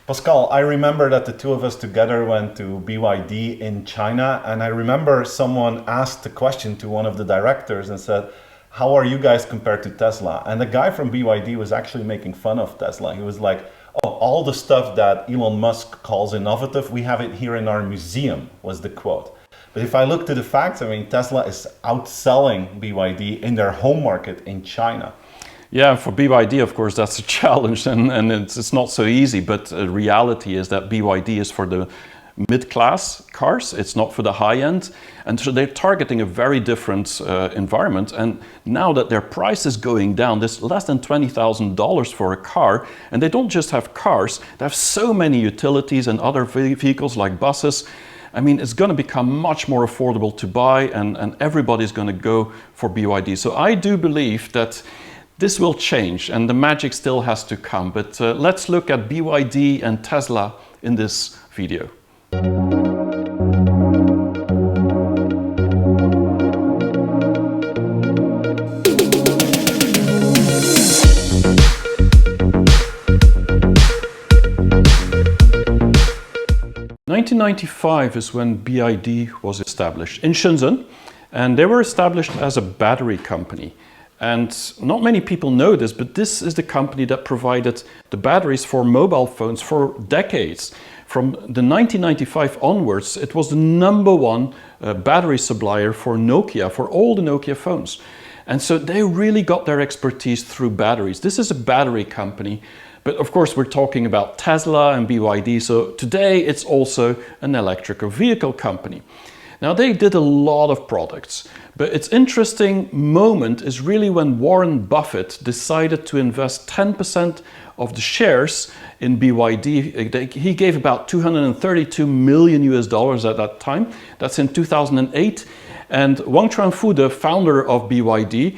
Pascal, I remember that the two of us together went to BYD in China, and I remember someone asked the question to one of the directors and said, how are you guys compared to Tesla? And the guy from BYD was actually making fun of Tesla. He was like, oh, all the stuff that Elon Musk calls innovative, we have it here in our museum, was the quote. But if I look to the facts, I mean, Tesla is outselling BYD in their home market in China. Yeah, for BYD, of course, that's a challenge, and it's not so easy. But the reality is that BYD is for the mid-class cars. It's not for the high end. And so they're targeting a very different environment. And now that their price is going down, there's less than $20,000 for a car. And they don't just have cars, they have so many utilities and other vehicles like buses. I mean, it's going to become much more affordable to buy, and everybody's going to go for BYD. So I do believe that this will change, and the magic still has to come. But let's look at BYD and Tesla in this video. In 1995 is when BYD was established in Shenzhen, and they were established as a battery company. And not many people know this, but this is the company that provided the batteries for mobile phones for decades. From the 1995 onwards, it was the #1 battery supplier for Nokia, for all the Nokia phones. And so they really got their expertise through batteries. This is a battery company, but of course we're talking about Tesla and BYD, so today it's also an electrical vehicle company. Now, they did a lot of products, but its interesting moment is really when Warren Buffett decided to invest 10% of the shares in BYD. He gave about $232 million at that time. That's in 2008. And Wang Chuanfu, the founder of BYD,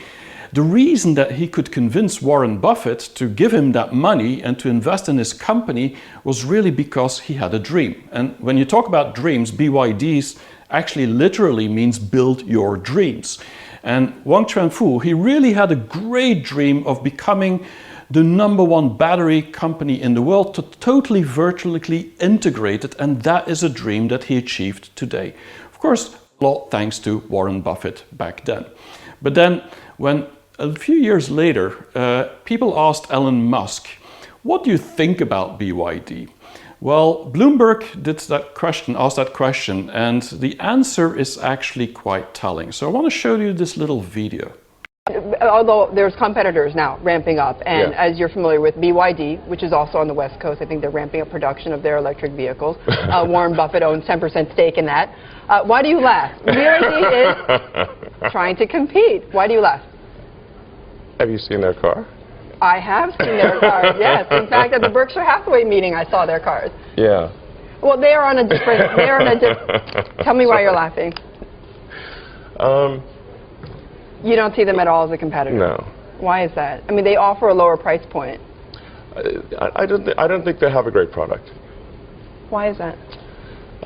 the reason that he could convince Warren Buffett to give him that money and to invest in his company was really because he had a dream. And when you talk about dreams, BYDs actually literally means build your dreams. And Wang Chuanfu, he really had a great dream of becoming the #1 battery company in the world, to totally vertically integrate it, and that is a dream that he achieved today. Of course, a lot thanks to Warren Buffett back then. But then, when a few years later, people asked Elon Musk, what do you think about BYD? Well, Bloomberg asked that question, and the answer is actually quite telling. So I want to show you this little video. Although there's competitors now ramping up, and as you're familiar with BYD, which is also on the West Coast, I think they're ramping up production of their electric vehicles. Warren Buffett owns 10% stake in that. Why do you laugh? BYD is trying to compete. Why do you laugh? Have you seen their car? I have seen their cars, yes. In fact, at the Berkshire Hathaway meeting, I saw their cars. Yeah. Well, they are on a different, tell me why you're laughing. You don't see them at all as a competitor? No. Why is that? I mean, they offer a lower price point. I don't think they have a great product. Why is that?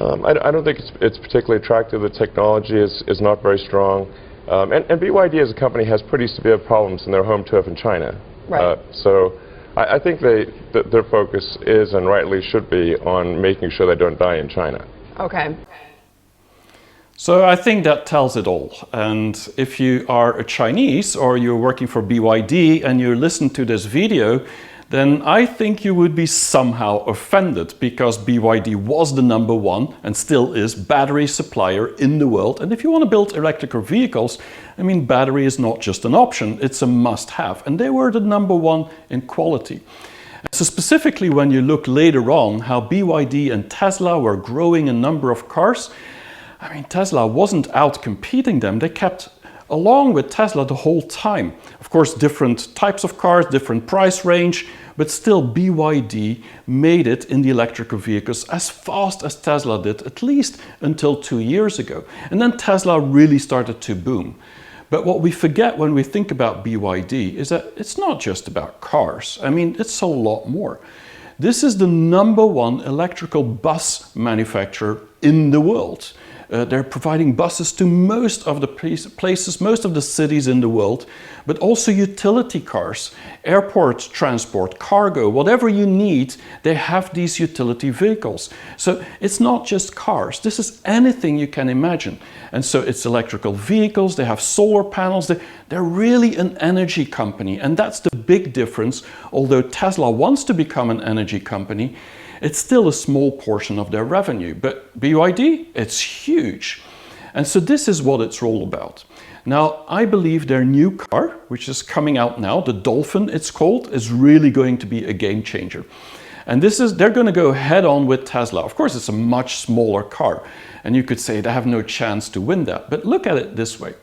I don't think it's particularly attractive. The technology is not very strong. And BYD as a company has pretty severe problems in their home turf in China. Right. So I think their focus is, and rightly should be, on making sure they don't die in China. Okay. So I think that tells it all. And if you are a Chinese or you're working for BYD and you listen to this video, then I think you would be somehow offended, because BYD was the #1 and still is battery supplier in the world. And if you want to build electrical vehicles, I mean, battery is not just an option, it's a must-have. And they were the #1 in quality. So specifically when you look later on how BYD and Tesla were growing a number of cars, I mean, Tesla wasn't out competing them. They kept along with Tesla the whole time. Of course, different types of cars, different price range, but still BYD made it in the electrical vehicles as fast as Tesla did, at least until 2 years ago. And then Tesla really started to boom. But what we forget when we think about BYD is that it's not just about cars. I mean, it's a lot more. This is the #1 electrical bus manufacturer in the world. They're providing buses to most of the places, most of the cities in the world, but also utility cars, airport transport, cargo, whatever you need, they have these utility vehicles. So it's not just cars, this is anything you can imagine. And so it's electrical vehicles, they have solar panels, they're really an energy company. And that's the big difference. Although Tesla wants to become an energy company, it's still a small portion of their revenue, but BYD, it's huge. And so this is what it's all about. Now, I believe their new car, which is coming out now, the Dolphin it's called, is really going to be a game changer. And they're going to go head on with Tesla. Of course, it's a much smaller car. And you could say they have no chance to win that. But look at it this way.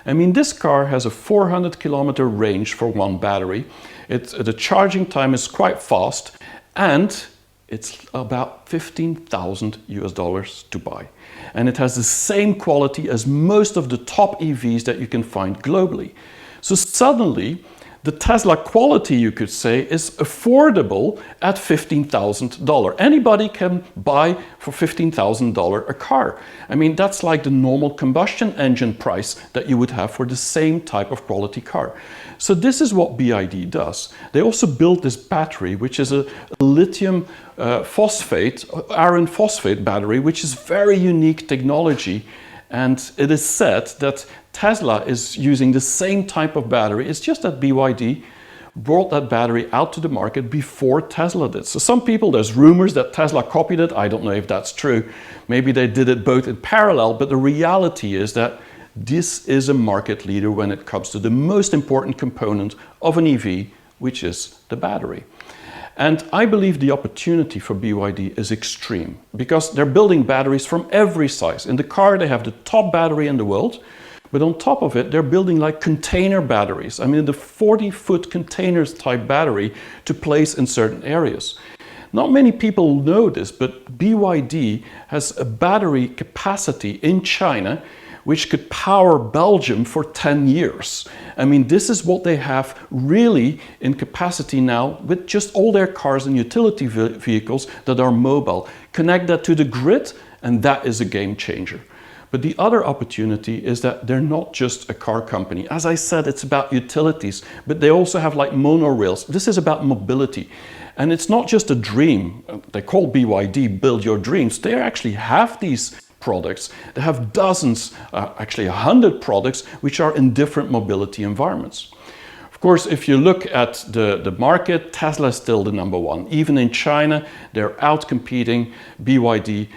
I mean, this car has a 400-kilometer range for one battery. The charging time is quite fast. And it's about $15,000 to buy. And it has the same quality as most of the top EVs that you can find globally. So suddenly, the Tesla quality, you could say, is affordable at $15,000. Anybody can buy for $15,000 a car. I mean, that's like the normal combustion engine price that you would have for the same type of quality car. So this is what BYD does. They also built this battery, which is a lithium phosphate, iron phosphate battery, which is very unique technology. And it is said that Tesla is using the same type of battery. It's just that BYD brought that battery out to the market before Tesla did. So some people, there's rumors that Tesla copied it. I don't know if that's true. Maybe they did it both in parallel, but the reality is that this is a market leader when it comes to the most important component of an EV, which is the battery. And I believe the opportunity for BYD is extreme because they're building batteries from every size. In the car, they have the top battery in the world, but on top of it, they're building like container batteries. I mean, the 40-foot containers type battery to place in certain areas. Not many people know this, but BYD has a battery capacity in China which could power Belgium for 10 years. I mean, this is what they have really in capacity now with just all their cars and utility vehicles that are mobile. Connect that to the grid, and that is a game changer. But the other opportunity is that they're not just a car company. As I said, it's about utilities, but they also have like monorails. This is about mobility. And it's not just a dream. They call BYD Build Your Dreams. They actually have these products. They have dozens, actually 100 products, which are in different mobility environments. Of course, if you look at the market, Tesla is still the number one. Even in China, they're outcompeting BYD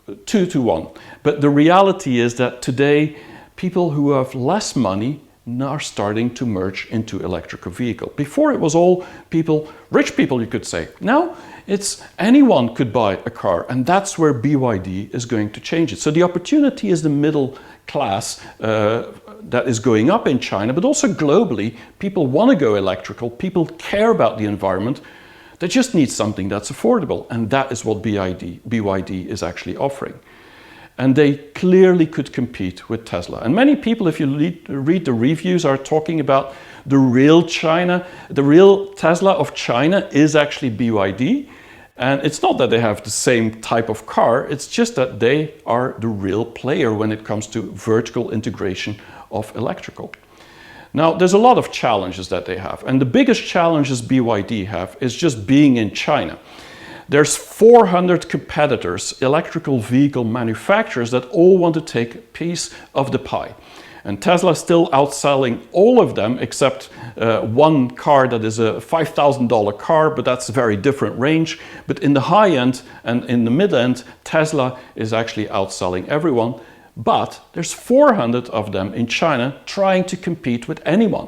2-1. But the reality is that today, people who have less money are starting to merge into electrical vehicle. Before it was all people, rich people you could say. Now it's anyone could buy a car, and that's where BYD is going to change it. So the opportunity is the middle class that is going up in China, but also globally. People want to go electrical, people care about the environment. They just need something that's affordable, and that is what BYD is actually offering. And they clearly could compete with Tesla. And many people, if you read the reviews, are talking about the real China. The real Tesla of China is actually BYD. And it's not that they have the same type of car, it's just that they are the real player when it comes to vertical integration of electrical. Now, there's a lot of challenges that they have. And the biggest challenges BYD have is just being in China. There's 400 competitors, electrical vehicle manufacturers, that all want to take a piece of the pie. And Tesla is still outselling all of them except one car that is a $5,000 car, but that's a very different range. But in the high end and in the mid end, Tesla is actually outselling everyone. But there's 400 of them in China trying to compete with anyone.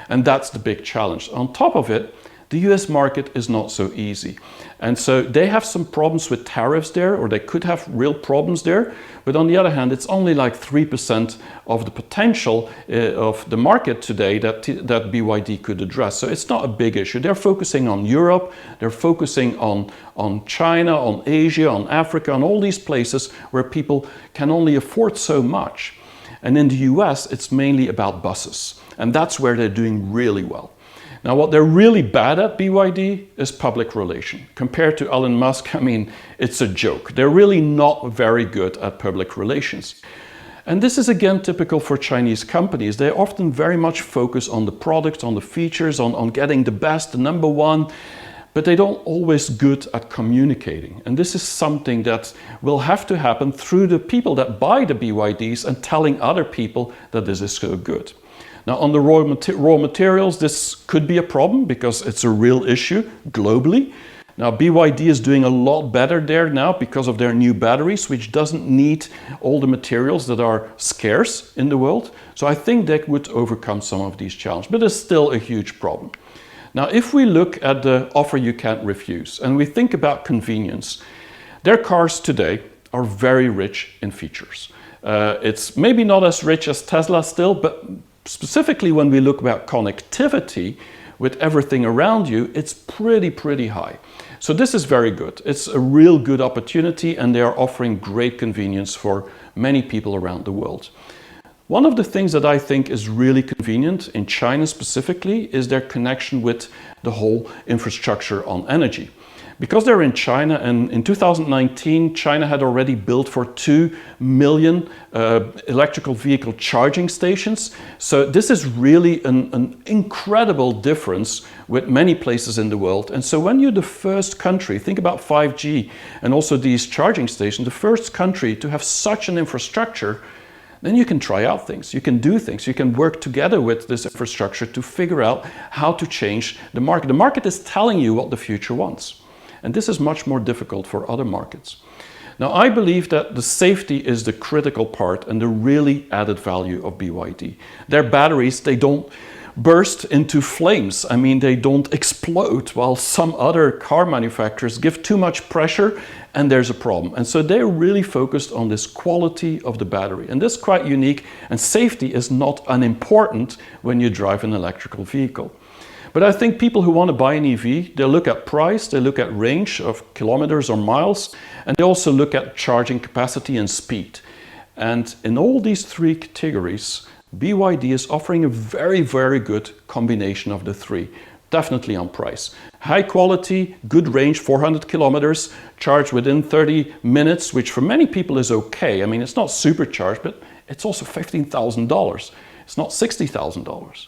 And that's the big challenge. On top of it, the US market is not so easy. And so they have some problems with tariffs there, or they could have real problems there. But on the other hand, it's only like 3% of the potential of the market today that BYD could address. So it's not a big issue. They're focusing on Europe, they're focusing on China, on Asia, on Africa, on all these places where people can only afford so much. And in the US, it's mainly about buses. And that's where they're doing really well. Now, what they're really bad at, BYD, is public relation. Compared to Elon Musk, I mean, it's a joke. They're really not very good at public relations. And this is again typical for Chinese companies. They often very much focus on the products, on the features, on getting the best, the number one, but they don't always good at communicating. And this is something that will have to happen through the people that buy the BYDs and telling other people that this is so good. Now, on the raw materials, this could be a problem because it's a real issue globally. Now, BYD is doing a lot better there now because of their new batteries, which doesn't need all the materials that are scarce in the world. So I think they would overcome some of these challenges, but it's still a huge problem. Now, if we look at the offer you can't refuse and we think about convenience, their cars today are very rich in features. It's maybe not as rich as Tesla still, but specifically when we look about connectivity with everything around you, it's pretty high. So this is very good. It's a real good opportunity and they are offering great convenience for many people around the world. One of the things that I think is really convenient in China specifically is their connection with the whole infrastructure on energy. Because they're in China, and in 2019, China had already built for 2 million electrical vehicle charging stations. So this is really an incredible difference with many places in the world. And so when you're the first country, think about 5G and also these charging stations, the first country to have such an infrastructure, then you can try out things, you can do things, you can work together with this infrastructure to figure out how to change the market. The market is telling you what the future wants. And this is much more difficult for other markets. Now, I believe that the safety is the critical part and the really added value of BYD. Their batteries, they don't burst into flames. I mean, they don't explode, while some other car manufacturers give too much pressure and there's a problem. And so they're really focused on this quality of the battery. And this is quite unique, and safety is not unimportant when you drive an electrical vehicle. But I think people who want to buy an EV, they look at price, they look at range of kilometers or miles, and they also look at charging capacity and speed. And in all these three categories, BYD is offering a very good combination of the three, definitely on price. High quality, good range, 400 kilometers, charged within 30 minutes, which for many people is okay. I mean, it's not supercharged, but it's also $15,000. It's not $60,000.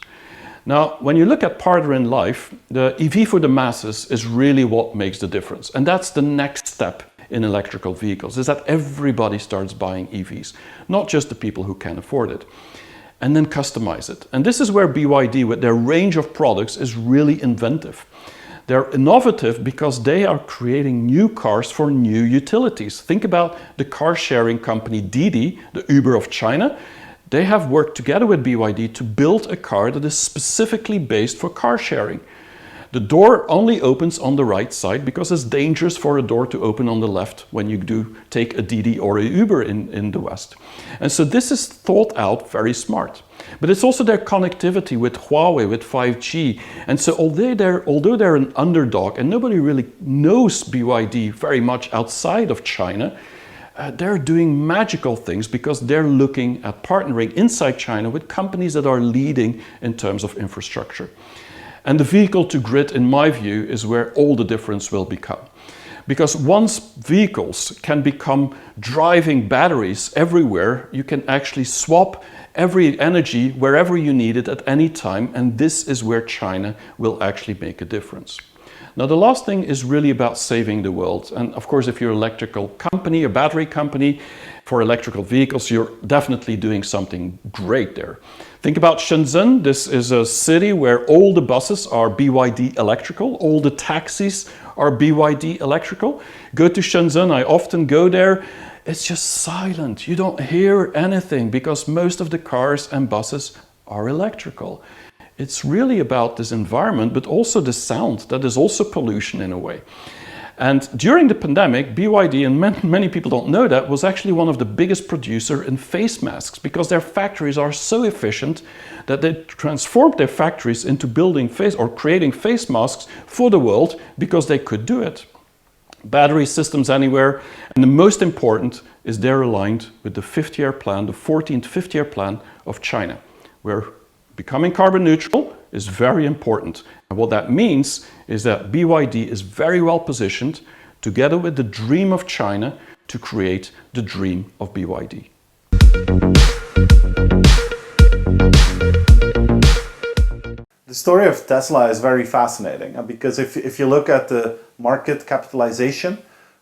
Now, when you look at partner in life, the EV for the masses is really what makes the difference. And that's the next step in electrical vehicles, is that everybody starts buying EVs, not just the people who can afford it. And then customize it. And this is where BYD, with their range of products, is really inventive. They're innovative because they are creating new cars for new utilities. Think about the car sharing company Didi, the Uber of China. They have worked together with BYD to build a car that is specifically based for car sharing. The door only opens on the right side because it's dangerous for a door to open on the left when you do take a Didi or a Uber in the West. And so this is thought out very smart. But it's also their connectivity with Huawei, with 5G. And so although they're an underdog and nobody really knows BYD very much outside of China, they're doing magical things because they're looking at partnering inside China with companies that are leading in terms of infrastructure. And the vehicle to grid, in my view, is where all the difference will become. Because once vehicles can become driving batteries everywhere, you can actually swap every energy wherever you need it at any time, and this is where China will actually make a difference. Now, the last thing is really about saving the world. And of course, if you're an electrical company, a battery company for electrical vehicles, you're definitely doing something great there. Think about Shenzhen. This is a city where all the buses are BYD electrical, all the taxis are BYD electrical. Go to Shenzhen, I often go there. It's just silent. You don't hear anything because most of the cars and buses are electrical. It's really about this environment, but also the sound that is also pollution in a way. And during the pandemic, BYD, and many people don't know that, was actually one of the biggest producers in face masks because their factories are so efficient that they transformed their factories into building face or creating face masks for the world because they could do it. Battery systems anywhere. And the most important is they're aligned with the 5th-year plan, the 14th 5th-year plan of China, where becoming carbon neutral is very important. And what that means is that BYD is very well positioned, together with the dream of China, to create the dream of BYD. The story of Tesla is very fascinating because if you look at the market capitalization,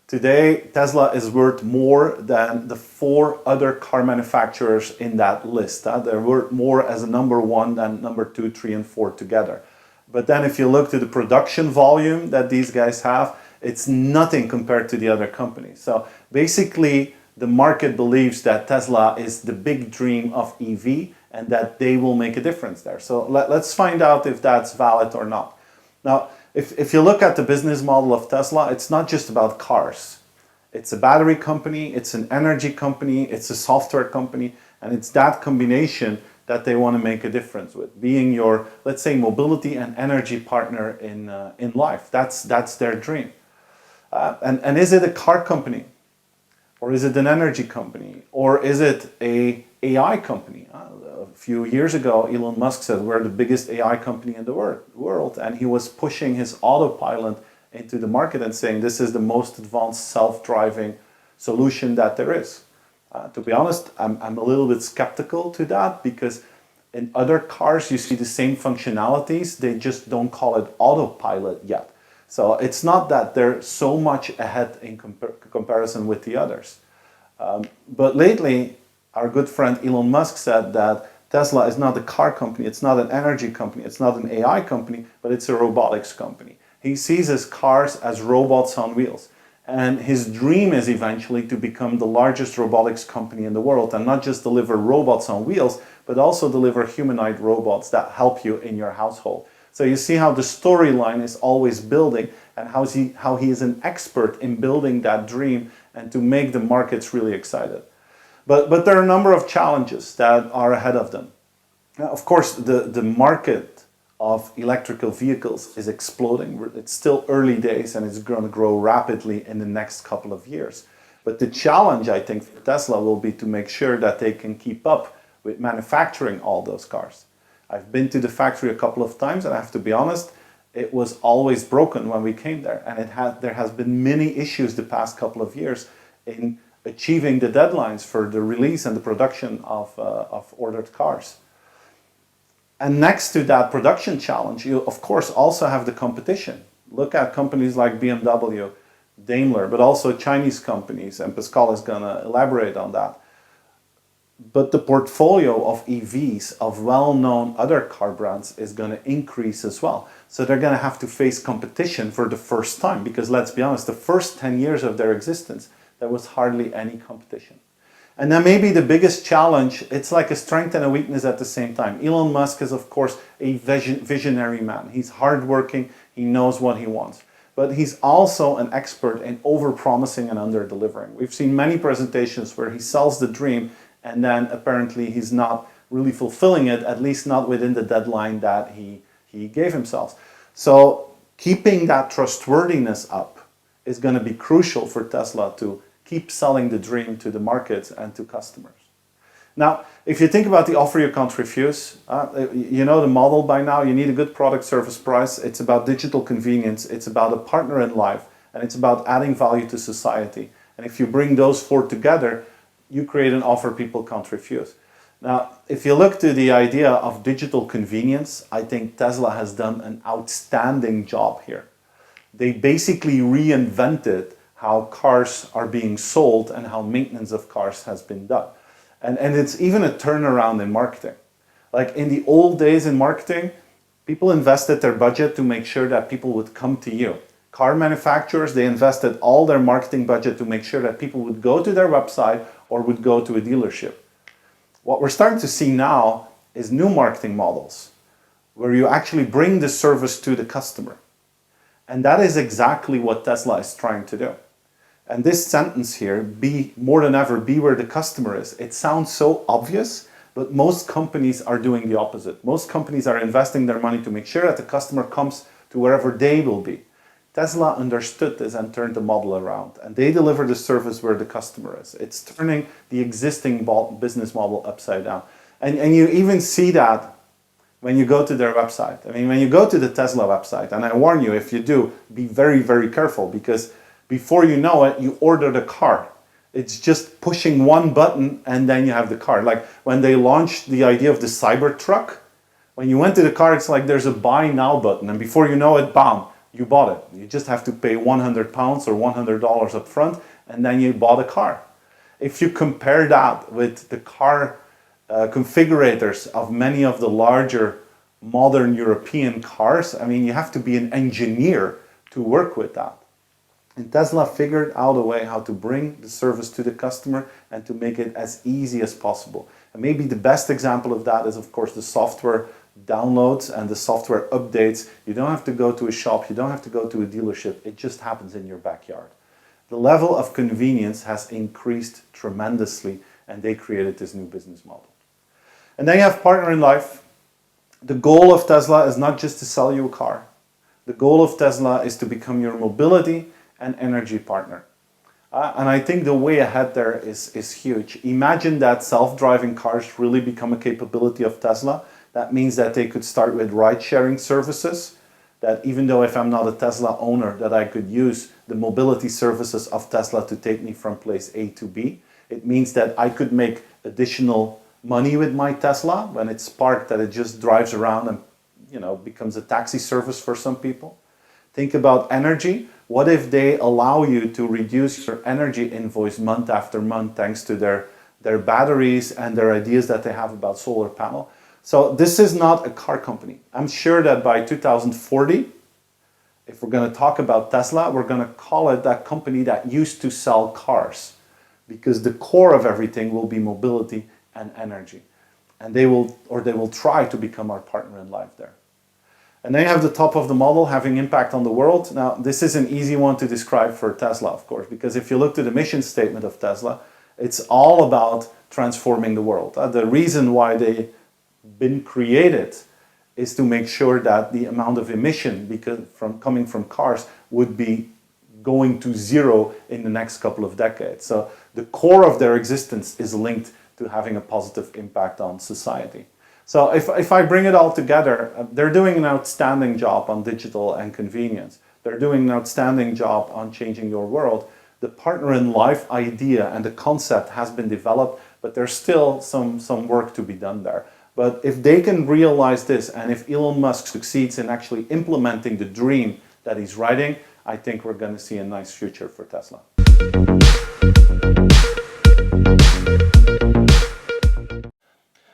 today Tesla is worth more than the 4 other car manufacturers in that list. They're worth more as a number 1 than number 2, 3, and 4 together. But then if you look to the production volume that these guys have, it's nothing compared to the other companies. So basically, the market believes that Tesla is the big dream of EV and that they will make a difference there. So let's find out if that's valid or not. Now, if you look at the business model of Tesla, it's not just about cars. It's a battery company, it's an energy company, it's a software company, and it's that combination that they want to make a difference with, being your, let's say, mobility and energy partner in life. That's their dream. And is it a car company? Or is it an energy company? Or is it a AI company? A few years ago, Elon Musk said we're the biggest AI company in the world. And he was pushing his autopilot into the market and saying this is the most advanced self-driving solution that there is. To be honest, I'm a little bit skeptical to that because in other cars you see the same functionalities, they just don't call it autopilot yet. So it's not that they're so much ahead in comparison with the others. But lately, our good friend Elon Musk said that Tesla is not a car company, it's not an energy company, it's not an AI company, but it's a robotics company. He sees his cars as robots on wheels. And his dream is eventually to become the largest robotics company in the world and not just deliver robots on wheels, but also deliver humanoid robots that help you in your household. So you see how the storyline is always building and how he is an expert in building that dream and to make the markets really excited. But there are a number of challenges that are ahead of them. Now, of course, the market of electrical vehicles is exploding. It's still early days and it's going to grow rapidly in the next couple of years. But the challenge, I think, for Tesla will be to make sure that they can keep up with manufacturing all those cars. I've been to the factory a couple of times and I have to be honest, it was always broken when we came there. And there has been many issues the past couple of years in achieving the deadlines for the release and the production of ordered cars. And next to that production challenge, you of course also have the competition. Look at companies like BMW, Daimler, but also Chinese companies, and Pascal is going to elaborate on that. But the portfolio of EVs of well-known other car brands is going to increase as well. So they're going to have to face competition for the first time because let's be honest, the first 10 years of their existence, there was hardly any competition. And then maybe the biggest challenge, it's like a strength and a weakness at the same time. Elon Musk is of course a visionary man. He's hardworking, he knows what he wants. But he's also an expert in over-promising and under-delivering. We've seen many presentations where he sells the dream and then apparently he's not really fulfilling it, at least not within the deadline that he gave himself. So keeping that trustworthiness up is going to be crucial for Tesla to keep selling the dream to the market and to customers. Now, if you think about the offer you can't refuse, you know the model by now. You need a good product, service, price. It's about digital convenience. It's about a partner in life. And it's about adding value to society. And if you bring those 4 together, you create an offer people can't refuse. Now, if you look to the idea of digital convenience, I think Tesla has done an outstanding job here. They basically reinvented how cars are being sold and how maintenance of cars has been done. And it's even a turnaround in marketing. Like in the old days in marketing, people invested their budget to make sure that people would come to you. Car manufacturers, they invested all their marketing budget to make sure that people would go to their website or would go to a dealership. What we're starting to see now is new marketing models where you actually bring the service to the customer. And that is exactly what Tesla is trying to do. And this sentence here, be more than ever, be where the customer is. It sounds so obvious, but most companies are doing the opposite. Most companies are investing their money to make sure that the customer comes to wherever they will be. Tesla understood this and turned the model around. And they deliver the service where the customer is. It's turning the existing business model upside down. And you even see that when you go to their website. I mean, when you go to the Tesla website, and I warn you, if you do, be very, very careful, because before you know it, you order the car. It's just pushing one button and then you have the car. Like when they launched the idea of the Cybertruck, when you went to the car, it's like there's a buy now button, and before you know it, bam, you bought it. You just have to pay £100 or $100 up front, and then you bought a car. If you compare that with the car configurators of many of the larger modern European cars, I mean, you have to be an engineer to work with that. And Tesla figured out a way how to bring the service to the customer and to make it as easy as possible. And maybe the best example of that is, of course, the software downloads and the software updates. You don't have to go to a shop, you don't have to go to a dealership, it just happens in your backyard. The level of convenience has increased tremendously, and they created this new business model. And then you have partner in life. The goal of Tesla is not just to sell you a car. The goal of Tesla is to become your mobility and energy partner. And I think the way ahead there is huge. Imagine that self-driving cars really become a capability of Tesla. That means that they could start with ride-sharing services, that even though if I'm not a Tesla owner, that I could use the mobility services of Tesla to take me from place A to B. It means that I could make additional money with my Tesla when it's parked, that it just drives around and, you know, becomes a taxi service for some people. Think about energy. What if they allow you to reduce your energy invoice month after month thanks to their batteries and their ideas that they have about solar panel? So this is not a car company. I'm sure that by 2040, if we're going to talk about Tesla, we're going to call it that company that used to sell cars, because the core of everything will be mobility and energy. And they will try to become our partner in life there. And then you have the top of the model, having impact on the world. Now, this is an easy one to describe for Tesla, of course, because if you look to the mission statement of Tesla, it's all about transforming the world. The reason why they've been created is to make sure that the amount of emission coming from cars would be going to zero in the next couple of decades. So the core of their existence is linked to having a positive impact on society. So if I bring it all together, they're doing an outstanding job on digital and convenience. They're doing an outstanding job on changing your world. The partner in life idea and the concept has been developed, but there's still some work to be done there. But if they can realize this, and if Elon Musk succeeds in actually implementing the dream that he's writing, I think we're going to see a nice future for Tesla.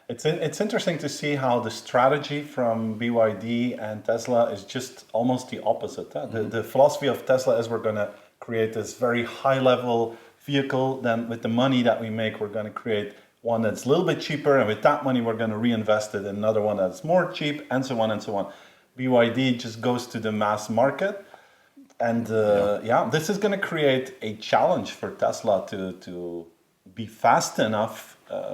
It's interesting to see how the strategy from BYD and Tesla is just almost the opposite. The philosophy of Tesla is we're going to create this very high-level vehicle. Then with the money that we make, we're going to create one that's a little bit cheaper, and with that money, we're going to reinvest it in another one that's more cheap, and so on and so on. BYD just goes to the mass market. And this is going to create a challenge for Tesla to be fast enough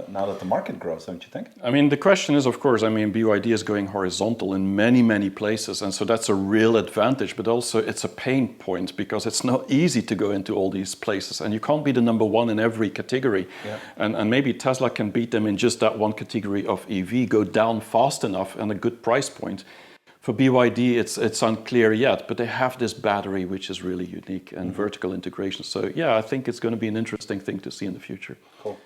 now that the market grows, don't you think? I mean, the question is, of course, I mean, BYD is going horizontal in many, many places. And so that's a real advantage, but also it's a pain point because it's not easy to go into all these places. And you can't be the number one in every category. Yeah. And maybe Tesla can beat them in just that one category of EV, go down fast enough and a good price point. For BYD, it's unclear yet, but they have this battery, which is really unique, and vertical integration. So yeah, I think it's going to be an interesting thing to see in the future. Cool.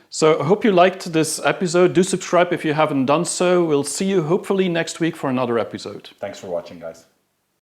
So I hope you liked this episode. Do subscribe if you haven't done so. We'll see you hopefully next week for another episode. Thanks for watching, guys.